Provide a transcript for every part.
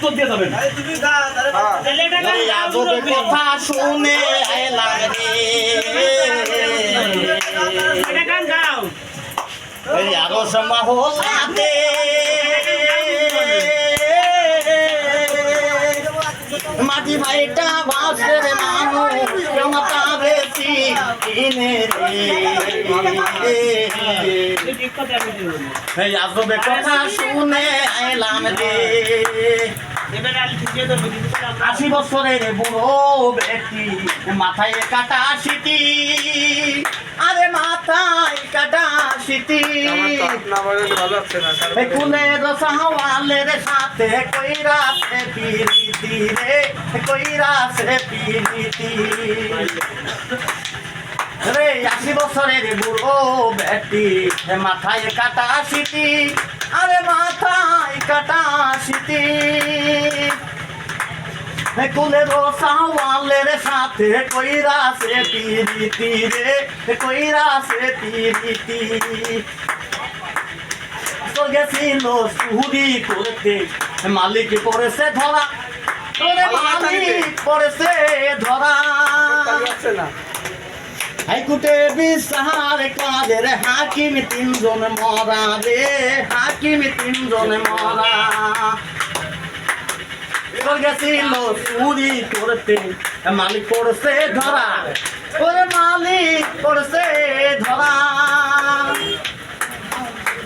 উত্তর দিয়ে যাবেন। কথা শুনে এলাম রে আরো মহল্লাতে মাটি ভাইটা বাসের মানুষ জনতা বেশি কিনে রে আজবে কথা শুনে এলাম রে ৮০ বছরের বুড়ো ব্যক্তি মাথায় কাটা সিটি আরে মাথায় কাটা সিটি কুলের সাওয়ালের সাথে কইরাছে পিরিতি রে কইরাছে পিরিতি রে ৮০ বছরের বুড়ো ব্যক্তি মাথায় কাটা সিটি আরে মাথায় কাটা সিটি কুলের সাওয়ালের সাথে কইরাছে পিরিতি রে কইরাছে পিরিতি গেছিল চুরি করতে মালিক পড়েছে ধরা তোরে মালিক পড়েছে ধরা হাইকোর্টে বিচার কাদের হাকিম ৩ জন মরা রে হাকিম ৩ জন মরা গেছিল চুরি করতে মালিক পড়ছে ধরা ওরে মালিক পড়ছে ধরা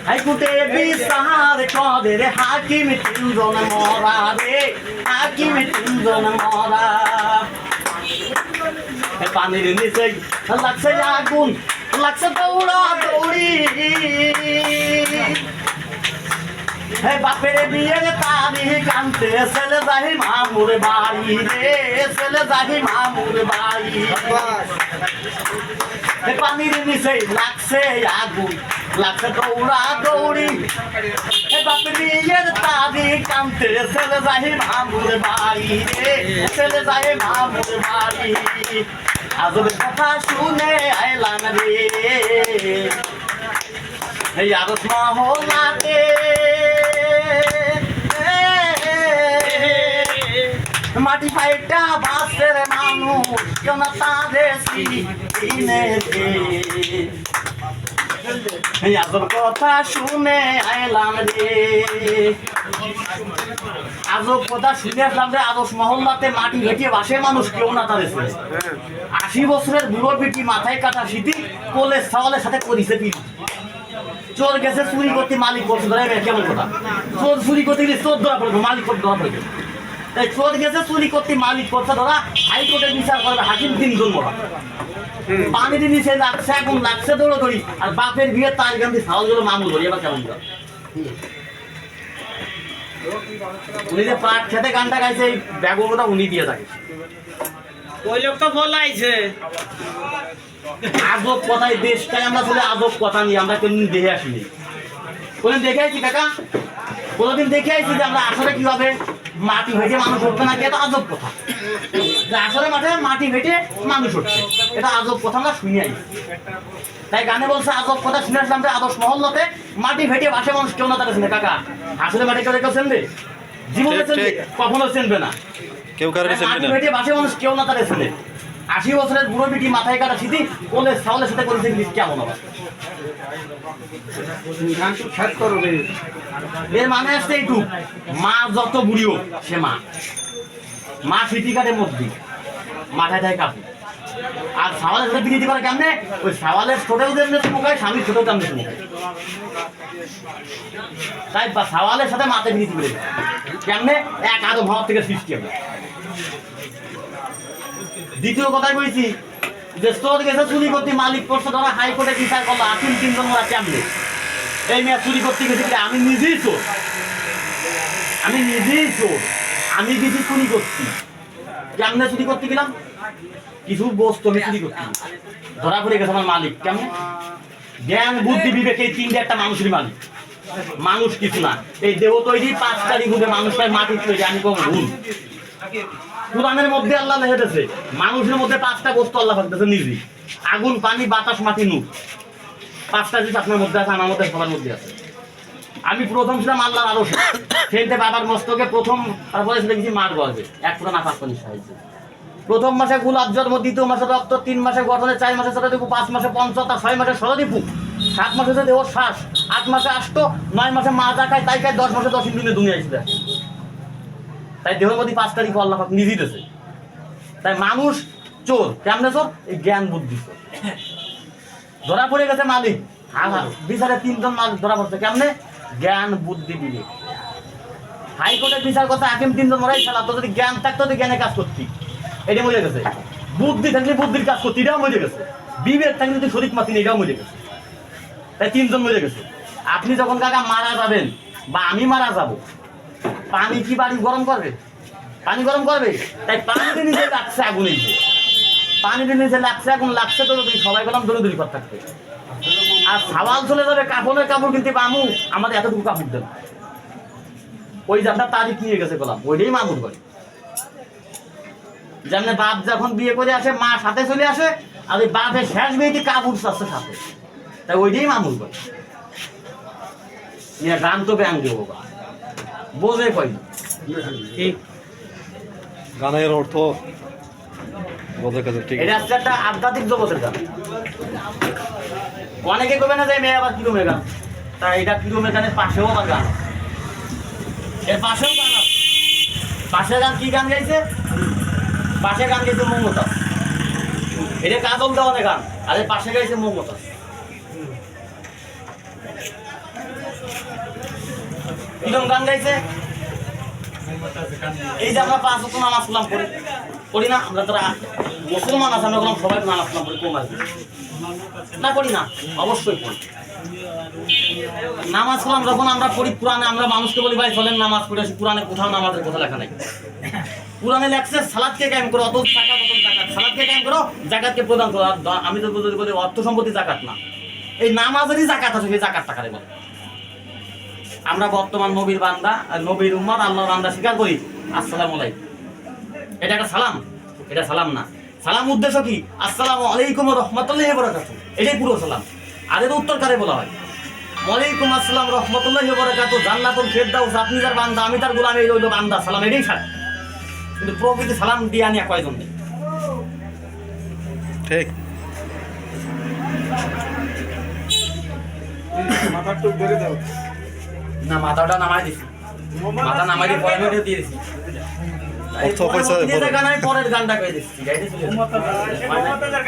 হাইকোর্টে বিচার কাদের হাকিম ৩ জন মরা রে হাকিম ৩ জন মরা পানির নিচে লাগছে আগুন লাগছে দৌড়া দৌড়ি বাপের বিয়ের তারিখ আনতে ছেলে যাই মামুর বাড়ি রে ছেলে যাই মামুর বাড়ি পানির নিচে লাগছে আগুন লাগছে দৌড়া দৌড়ি বাপের বিয়ের তারিখ আনতে ছেলে যাই মামুর বাড়ি রে ছেলে যাই মামুর বাড়ি আজব কথা শুনে আইলাম রে আরো মহল্লাতে মাটি ফাইটা বাসের মানুষ জনতা বেশি কিনে রে আজব কথা শুনে আইলাম রে আজব কথা শুনে আসলাম রে আদর্শ মহল্লাতে মাটি ভেটিয়ে বাসের মানুষ কেউ না তাদেরছে ৮০ বছরের বুড়ো পিটি মাথায় কাটা সিটি কোলে সাওয়ালের সাথে করিছে পিটি চোর গেছে চুরি করতে মালিক করছে ধরে কেমন কথা চোর চুরি করতে গেলে চোর ধরা পড়বে মালিক করতে ধরা পড়বে তাই চোর গেছে চুরি করতে মালিক করছে ধরা হাইকোর্টে বিচার করবে হাকিম ৩ জন মরা পানির নিচে লাগছে এখন লাগছে দৌড়াদৌড়ি আর বাপের বিয়ে তার গান্ধী সাওয়ালগুলো মামুল ধরি এবার কেমন কথা উনি যে পাট খেতে গানটা গাইছে এই ব্যাগটা উনি দিয়ে থাকে ওই লোক তো বলাইছে আজব কথাই দেশটাই আমরা চলে আজব কথা নিয়ে আমরা কোনদিন দেখে আসিনি কোনদিন দেখে আসছি কাকা কোনদিন দেখে আসছি যে আমরা আসলে কিভাবে মাটি ভেটে মানুষ উঠবে না এটা আজব কথা আসলে মাঠে মাটি ভেটে মানুষ উঠছে এটা আজব কথা আমরা শুনে আসি তাই গানে বলছে আজব কথা শুনে আসলাম যে আদর্শ মহল্লাতে মাটি ভেটে বাসে মানুষ কেউ না তারা কাকা আসলে মাটি কেউ চেনবে জীবনে চেনবে কখনো চেনবে না কেউ কারণে মাটি ভেটে বাসে মানুষ কেউ না তারা চেনে ৮০ বছরের বুড়ো বিটি মাথায় কাটা সিটি কোলে সাওয়ালের সাথে করেছে কেমন হবে এর মানে আসছে এইটু মা যত বুড়ি হোক সে মা সিটি কাটে মধ্যে মাথায় থাকে কাপড় আর সাওয়ালের সাথে বিক্রি করে কেমনে ওই সাওয়ালের ছোটেও যেমনি চুমুকায় স্বামীর ছোটেও তেমনি চুমুকায় তাই বা সাওয়ালের সাথে মাথায় বিক্রি করে কেমনে এক আদো ভাব থেকে সৃষ্টি হবে দ্বিতীয় কথাই বলছি যে চোর গেছে চুরি করতে মালিক করছে ধরা হাইকোর্টে বিচার করলো হাকিম ৩ জন ওরা কেমনে এই মেয়ে চুরি করতে গেছে আমি নিজেই চোর আমি কিছু চুরি করছি কেমনে চুরি করতে গেলাম কিছু বস্তু আমি চুরি করছি ধরা পড়ে গেছে আমার মালিক কেমন জ্ঞান বুদ্ধি বিবেক এই ৩টে একটা মানুষের মালিক মানুষ কিছু না এই দেহ তৈরি ৫টারি গুণে মানুষের মাটির তৈরি আমি কোনো ভুল কোরআনের মধ্যে আল্লাহ লিখেছে মানুষের মধ্যে ৫টা বস্তু আল্লাহ রাখতেছে নিজে আগুন পানি বাতাস মাটি নূর ৫টা জিনিস আপনার মধ্যে আছে আমার মধ্যে সবার মধ্যে আছে আমি প্রথম ছিলাম আল্লাহর আরশে, সেখানে বাবার মস্তকে প্রথম, তারপরে ছিল কিছু মার গর্বে, এক পুরো নাফাক পানির সাহায্যে। প্রথম মাসে গোলাপ জন্ম, দ্বিতীয় মাসে রক্ত, 3 মাসে গঠনে, 4 মাসে চড়াদিপু, 5 মাসে পঞ্চতা, 6 মাসে ষড়দিপু, 7 মাসে হচ্ছে দেহ শ্বাস, 8 মাসে আষ্ট, 9 মাসে মা যা খায় তাই খায়, 10 মাসে 10 দিনে দুনিয়া এসে দেখে। তাই দেহের মধ্যে 5 তারিখ আল্লাহ পাক নিজেই দিয়েছে। তাই মানুষ চোর, কেমনে চোর? এই জ্ঞান বুদ্ধি চোর। ধরা পড়ে গেছে মালিক, বিচারে 3 জন মালিক ধরা পড়ছে, কেমনে? জ্ঞান বুদ্ধি বিবেক। হাইকোর্টের বিচার কথা হাকিম 3 জন মরাই খেলা, তো যদি জ্ঞান থাকতো তো জ্ঞানে কাজ করতি, এটা মরে গেছে। বুদ্ধি থাকলে বুদ্ধির কাজ করতি, এটাও মরে গেছে। বিবেক থাকলে যদি শরীর মাতিনি, এটাও মরে গেছে। তাই 3 জন মরে গেছে। আপনি যখন কাকা মারা যাবেন বা আমি মারা যাব, পানি কি বাড়ি গরম করবে? পানি গরম করবে? তাই পানিতে নিচে লাগছে আগুন, এই যে পানিতে নিচে লাগছে আগুন, লাগছে তো যদি সবাই গেলাম দৌড়ি কর থাকতে। আর সাওয়াল চলে যাবে, কাপড়ের কাপড় কিনতে বামু, আমাদের এতটুকু কাপড় দেন। ওই যে আপনার তারিখ নিয়ে গেছে গেলাম, ওইটাই মামুর করে। যেমন বাপ যখন বিয়ে করে আসে, মা সাথে চলে আসে, আর ওই বাপের শেষ বিয়েটি কাপড় আসছে সাথে, তাই ওইটাই মামুর করে। নিয়ে গান তো ব্যাং দেবো, বোঝে কই ঠিক গানের অর্থ বোঝার কাছে ঠিক। এটা হচ্ছে একটা আধ্যাত্মিক জগতের গান। অনেকে কবে না যায় মেয়ে আবার কিরমের গান, তাই এটা কিরমের গানের পাশেও আবার গান, এর পাশেও গান আছে। পাশের গান কি গান গাইছে? পাশে গান গাইছে মমতা, এটা কাজল দেওয়ানের গান, আর এর পাশে গাইছে মমতা। কিরম গান গাইছে? এই যে আমরা 5 ওয়াক্ত নামাজ কালাম করি না আমরা, যারা মুসলমান আছে আমরা বললাম সবাই নামাজ কালাম করি, কম আছে না? করি না? অবশ্যই করি। নামাজ কালাম যখন আমরা পড়ি কোরআনে, আমরা মানুষকে বলি ভাই চলেন নামাজ পড়ে আসি, কোরআনে কোথাও নামাজের কথা লেখা নাই। কোরআনে লেখছে সালাদকে কায়েম করো, অত জাকাত অত জাকাত, সালাদকে কায়েম করো, জাকাতকে প্রদান করো। আমি তো বলি অর্থ সম্পত্তি জাকাত না, এই নামাজেরই জাকাত আছে, সেই জাকাত টাকারে বলে। আমরা বর্তমান নবীর বান্দা, নবীর উম্মত, আল্লাহর বান্দা স্বীকার করি, আসসালামু আলাইকুম, এটা একটা সালাম? এটা সালাম না। সালাম উদ্দেশ্য কি? আসসালামু আলাইকুম ওয়া রাহমাতুল্লাহি ওয়া বারাকাতুহু, এটাই পুরো সালাম। আর এর উত্তর কারে বলা হয়? ওয়ালাইকুম আসসালাম রাহমাতুল্লাহি ওয়া বারাকাতুহু, জান্নাতুল ফেরদাউস, আপনি যার বান্দা আমি তার গোলাম, এই হইল বান্দা সালাম, এটাই সালাম। কিন্তু প্রকৃতি সালাম দিয়া নিয়ে কয়জন নেই। ঠিক। না, মাথাটা নামাই দিছি, মাথা নামাই দিয়ে পরে দিয়ে দিয়েছি। অর্থ পয়সা পরের গানটা গাই দিচ্ছি, গাইতে ছিল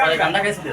পরে গানটা গাইছিল।